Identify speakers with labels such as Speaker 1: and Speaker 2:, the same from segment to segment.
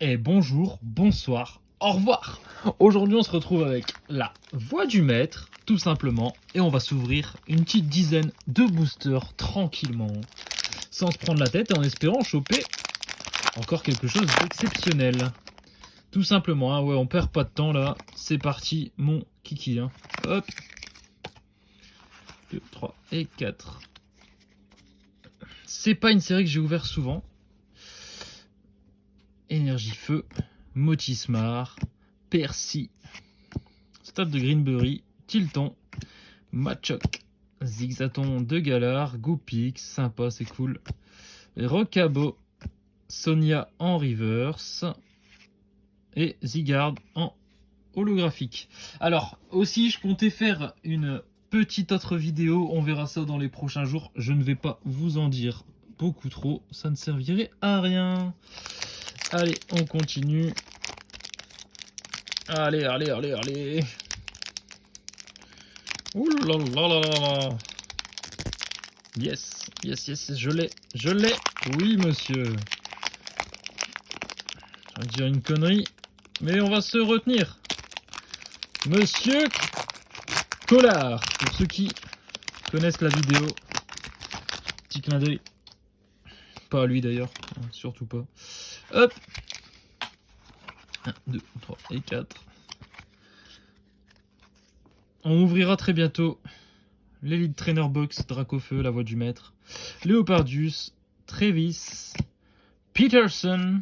Speaker 1: Et bonjour, bonsoir, au revoir. Aujourd'hui on se retrouve avec la voix du maître, tout simplement, et on va s'ouvrir une petite dizaine de boosters tranquillement, sans se prendre la tête et en espérant choper encore quelque chose d'exceptionnel. Tout simplement, hein, ouais, on perd pas de temps là, c'est parti mon kiki. Hein. Hop, 2, 3 et 4. C'est pas une série que j'ai ouvert souvent. Énergie Feu, Motismar, Percy, Staff de Greenberry, Tilton, Machoc, Zigzaton de Galar, Goopix, sympa, c'est cool. Rocabo, Sonia en reverse et Zygarde en holographique. Alors, aussi, je comptais faire une petite autre vidéo, on verra ça dans les prochains jours. Je ne vais pas vous en dire beaucoup trop, ça ne servirait à rien. Allez, on continue. Allez. Ouh là là là là. Yes, je l'ai. Oui, monsieur. Je vais dire une connerie, mais on va se retenir. Monsieur Collard, pour ceux qui connaissent la vidéo. Petit clin d'œil. Pas à lui d'ailleurs, surtout pas. Hop. 1, 2, 3 et 4. On ouvrira très bientôt l'Elite Trainer Box, Dracofeu, la voix du maître, Leopardius, Travis, Peterson,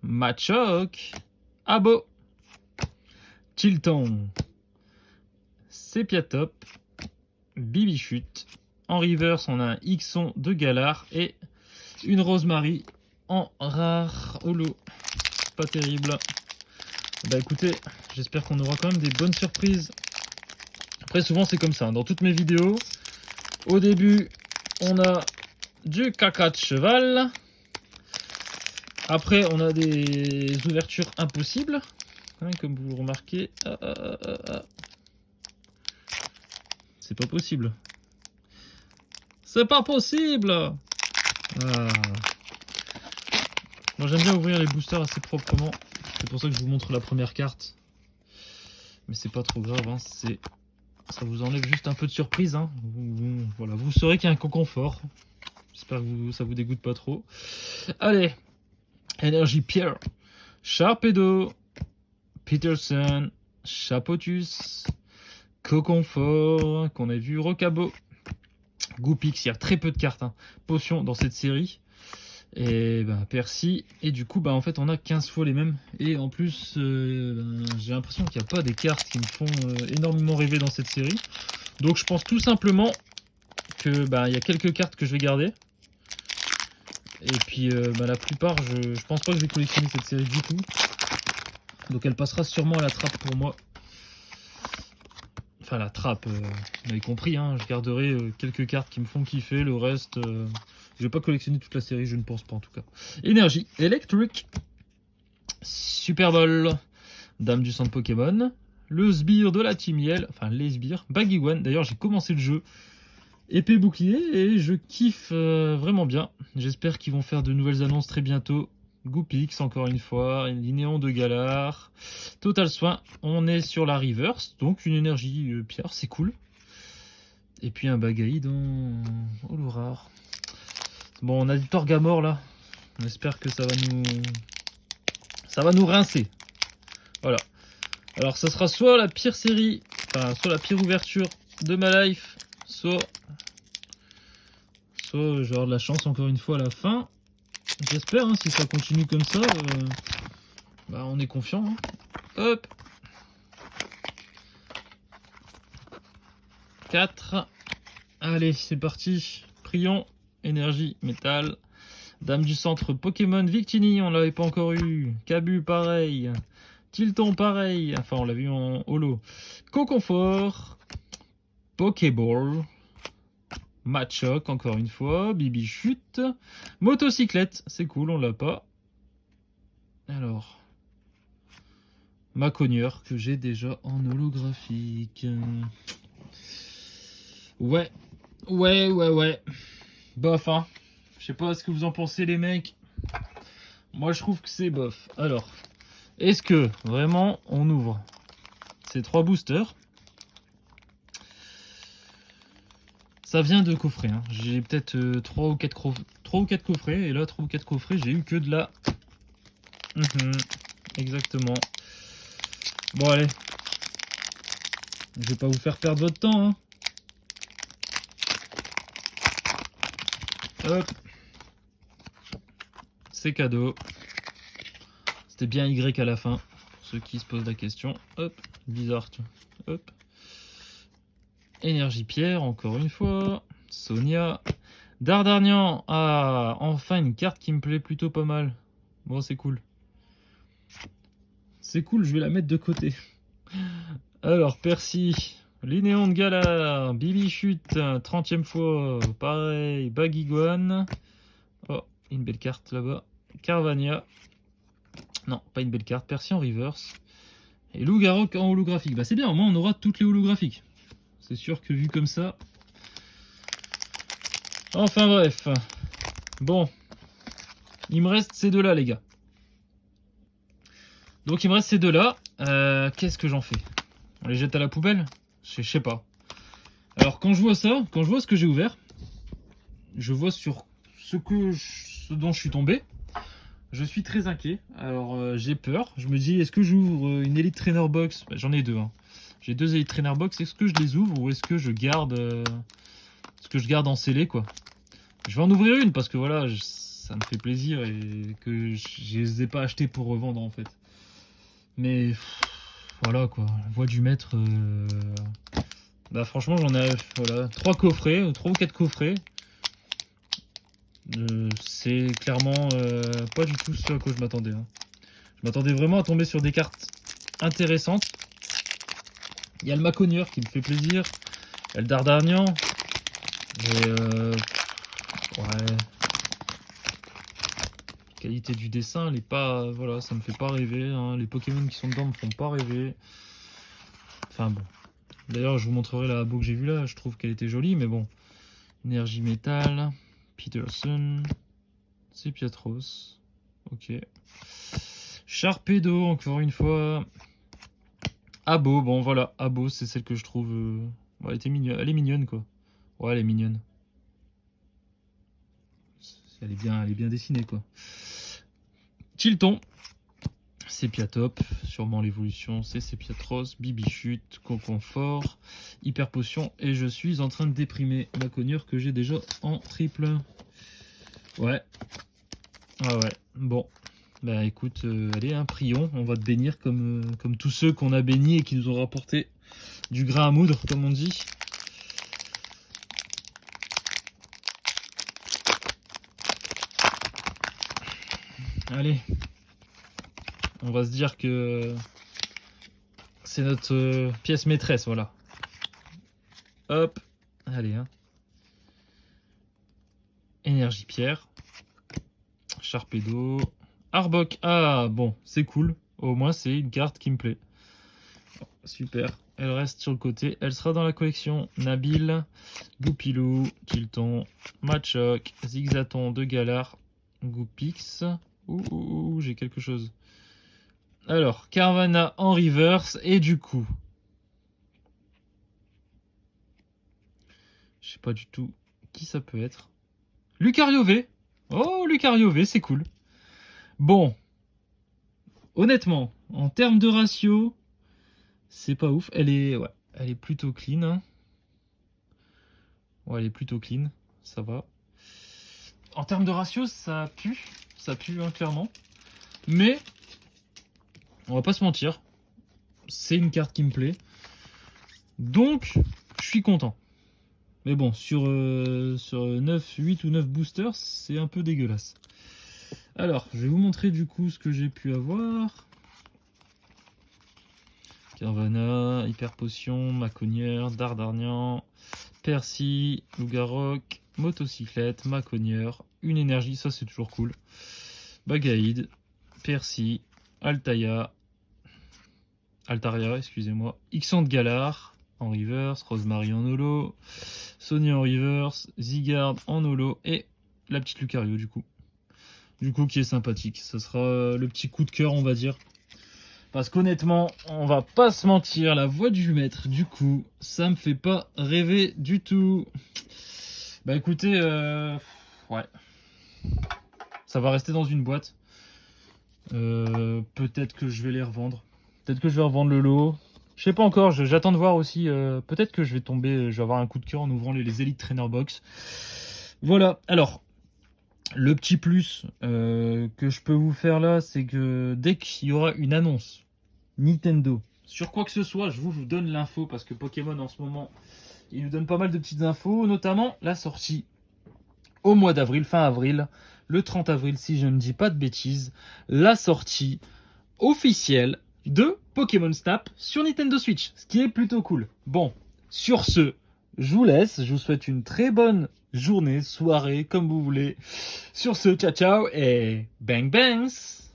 Speaker 1: Machoc, Abo, Tilton, Sepiatop, Bibichute. En reverse, on a un Ixon de Galar et une Rosemary en rare holo. Pas terrible. Bah écoutez, j'espère qu'on aura quand même des bonnes surprises. Après, souvent c'est comme ça. Dans toutes mes vidéos, au début, on a du caca de cheval. Après, on a des ouvertures impossibles. Hein, comme vous le remarquez. C'est pas possible. C'est pas possible. Moi, j'aime bien ouvrir les boosters assez proprement. C'est pour ça que je vous montre la première carte. Mais c'est pas trop grave. Hein. Ça vous enlève juste un peu de surprise. Hein. Voilà, vous saurez qu'il y a un conconfort. J'espère que ça vous dégoûte pas trop. Allez. Énergie Pierre. Sharpedo. Peterson. Chapotus. Coconfort. Qu'on a vu. Rocabo. Goopix. Il y a très peu de cartes. Hein. Potions dans cette série. Et ben Percy. Et du coup, en fait, on a 15 fois les mêmes. Et en plus, j'ai l'impression qu'il n'y a pas des cartes qui me font énormément rêver dans cette série. Donc, je pense tout simplement que il y a quelques cartes que je vais garder. Et puis, la plupart, je pense pas que je vais collectionner cette série du tout. Donc, elle passera sûrement à la trappe pour moi. Enfin, la trappe, vous avez compris, hein, je garderai quelques cartes qui me font kiffer. Le reste, je vais pas collectionner toute la série, je ne pense pas en tout cas. Énergie électrique. Super Ball. Dame du centre Pokémon. Le sbire de la Team Yell. Enfin, les sbires. Baggy One. D'ailleurs, j'ai commencé le jeu. Épée bouclier. Et je kiffe vraiment bien. J'espère qu'ils vont faire de nouvelles annonces très bientôt. Goopix, encore une fois. Linéon de Galar. Total Soin. On est sur la reverse. Donc, une énergie pierre. C'est cool. Et puis, un Bagaï dans Holo rare. Bon, on a du Torgamore là. On espère que ça va nous rincer. Voilà. Alors, ça sera soit la pire série, enfin, soit la pire ouverture de ma life, soit genre de la chance encore une fois à la fin. J'espère, hein, si ça continue comme ça, on est confiant. Hein. Hop. 4. Allez, c'est parti. Prions. Énergie, métal. Dame du centre, Pokémon Victini, on l'avait pas encore eu. Cabu, pareil. Tilton, pareil. Enfin, on l'a vu en holo. Coconfort. Pokéball. Machoc, encore une fois. Bibichute. Motocyclette, c'est cool, on l'a pas. Alors. Macogneur, que j'ai déjà en holographique. Ouais. Bof, hein. Je sais pas ce que vous en pensez, les mecs. Moi, je trouve que c'est bof. Alors, est-ce que vraiment on ouvre ces 3 boosters? Ça vient de coffrets. Hein. J'ai peut-être 3 ou 4 coffrets. Et là, 3 ou 4 coffrets, j'ai eu que de la... exactement. Bon, allez. Je vais pas vous faire perdre votre temps. Hein. Hop. C'est cadeau. C'était bien Y à la fin. Pour ceux qui se posent la question. Hop. Bizarre. Hop. Énergie Pierre, encore une fois. Sonia. Dardarnian. Ah, enfin une carte qui me plaît plutôt pas mal. Bon, c'est cool. C'est cool, je vais la mettre de côté. Alors, Percy. Linéon de Galar. Bibichute. 30e fois. Pareil. Baguiguan. Oh, une belle carte là-bas. Carvania. Non, pas une belle carte. Percy en reverse. Et Loup-Garou en holographique. Bah, c'est bien, au moins on aura toutes les holographiques. C'est sûr que vu comme ça... Enfin bref. Bon. Il me reste ces deux-là, les gars. Donc il me reste ces deux-là. Qu'est-ce que j'en fais? On les jette à la poubelle? Je sais pas. Alors quand je vois ça, quand je vois ce que j'ai ouvert, je vois sur ce dont je suis tombé. Je suis très inquiet. Alors j'ai peur. Je me dis, est-ce que j'ouvre une Elite Trainer Box? Bah, j'en ai deux. Hein. J'ai deux Elite Trainer Box. Est-ce que je les ouvre ou est-ce que je garde en scellé quoi? Je vais en ouvrir une parce que voilà, ça me fait plaisir et que je les ai pas achetés pour revendre en fait. Mais voilà quoi, la voix du maître. Bah franchement j'en ai voilà 3 coffrets, 3 ou 4 coffrets. C'est clairement pas du tout ce à quoi je m'attendais. Hein. Je m'attendais vraiment à tomber sur des cartes intéressantes. Il y a le Maconieur qui me fait plaisir. Il y a le Dardarnian. Et ouais. La qualité du dessin, elle est pas. Voilà, ça me fait pas rêver. Hein. Les Pokémon qui sont dedans me font pas rêver. Enfin bon. D'ailleurs, je vous montrerai la abo que j'ai vue là. Je trouve qu'elle était jolie, mais bon. Énergie métal. Peterson. C'est Piatros. Ok. Sharpedo, encore une fois. Abo, bon voilà. Abo, c'est celle que je trouve. Ouais, elle était mignonne. Elle est mignonne quoi. Ouais, elle est mignonne. Elle est bien dessinée quoi. Chilton. Sépiatop, sûrement l'évolution, c'est Sépiatros, Bibichute, Conconfort, Hyper Potion, et je suis en train de déprimer ma cognure que j'ai déjà en triple. Ouais. Ah ouais, bon. Bah écoute, allez, hein, prions, on va te bénir comme tous ceux qu'on a bénis et qui nous ont rapporté du grain à moudre, comme on dit. Allez. On va se dire que c'est notre pièce maîtresse, voilà. Hop, allez, hein. Énergie Pierre. Sharpedo. Arbok, ah bon, c'est cool. Au moins, c'est une carte qui me plaît. Super. Elle reste sur le côté. Elle sera dans la collection. Nabil, Goupilou, Tilton, Machoc, Zigzaton de Galar, Goupix. Ouh, j'ai quelque chose. Alors, Carvana en reverse. Et du coup, je sais pas du tout qui ça peut être. Lucario V. Oh, Lucario V, c'est cool. Bon. Honnêtement, en termes de ratio, c'est pas ouf. Elle est plutôt clean. Hein. Ouais, elle est plutôt clean. Ça va. En termes de ratio, ça pue. Ça pue, hein, clairement. Mais, on va pas se mentir. C'est une carte qui me plaît. Donc, je suis content. Mais bon, sur 9, 8 ou 9 boosters, c'est un peu dégueulasse. Alors, je vais vous montrer du coup ce que j'ai pu avoir. Carvana, Hyper Potion, Maconieur, Dardarnian, Percy, Lougaroc, Motocyclette, Maconieur, une énergie, ça c'est toujours cool. Bagaïd, Percy, Altaria, excusez-moi, Ixon de Galar en reverse, Rosemary en holo, Sonia en reverse, Zygarde en holo et la petite Lucario du coup. du coup, qui est sympathique. Ça sera le petit coup de cœur, on va dire. Parce qu'honnêtement, on va pas se mentir, la voix du maître, du coup, ça me fait pas rêver du tout. Bah écoutez, ouais. Ça va rester dans une boîte. Peut-être que je vais les revendre. Peut-être que je vais revendre le lot. Je sais pas encore, j'attends de voir aussi. Peut-être que je vais tomber, je vais avoir un coup de cœur en ouvrant les Elite Trainer Box. Voilà, alors, le petit plus que je peux vous faire là, c'est que dès qu'il y aura une annonce Nintendo sur quoi que ce soit, je vous donne l'info parce que Pokémon en ce moment, il nous donne pas mal de petites infos, notamment la sortie au mois d'avril, fin avril, le 30 avril si je ne dis pas de bêtises, la sortie officielle de Pokémon Snap sur Nintendo Switch, ce qui est plutôt cool. Bon, sur ce, je vous laisse, je vous souhaite une très bonne journée, soirée, comme vous voulez. Sur ce, ciao ciao et bang bangs.